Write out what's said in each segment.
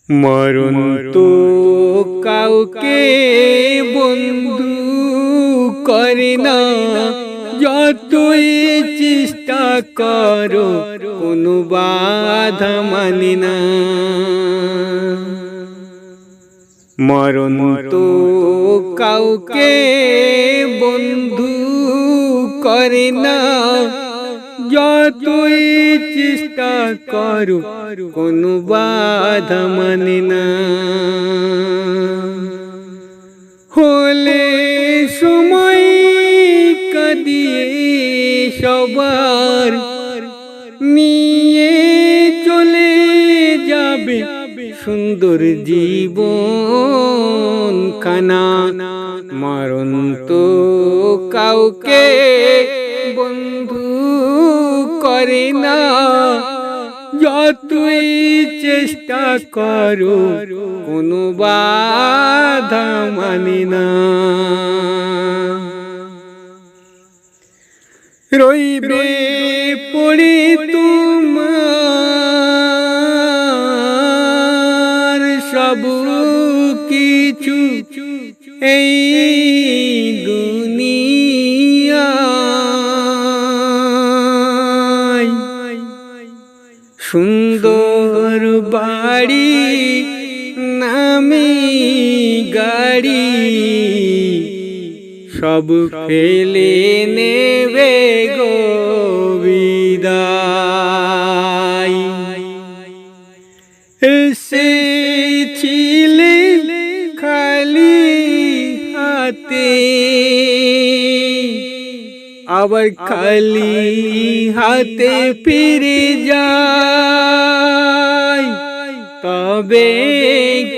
মরণ তো কাউকে বন্ধু করে না, যতই চেষ্টা করো কোনো বাধা মানে না। মরণ তো কাউকে বন্ধু করে না, যতই চেষ্টা করো কোনো বাধা মানে না। হলে সময় কাঁদিয়ে সবার নিয়ে চলে যাবে সুন্দর জীবন খানা। মরণ তো কাউকে বন্ধু করে না, যতই চেষ্টা করো কোনো বাধা মানে না। রইবে পড়ে তোমার সব কিছু এই দুনিয়ায়। সুন্দর বাড়ি নামি গাড়ি সব ফেলে নেবে গো বিদায়। এসেছিলে খালি হাতে, আবার খালি হাতে ফিরে যায়। তবে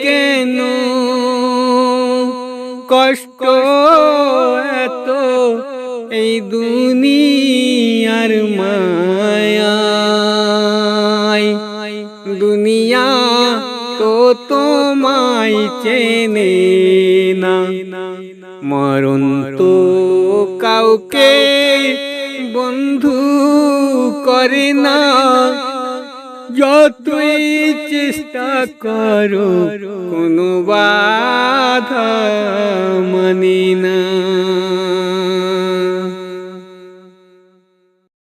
কেন কষ্ট এত এই দুনিয়ার মায়ায়? দুনিয়া তো তোমায় চেনে না। মরণ তো কাউকে বন্ধু করে না, যতই চেষ্টা করো কোনো বাধা মানে না।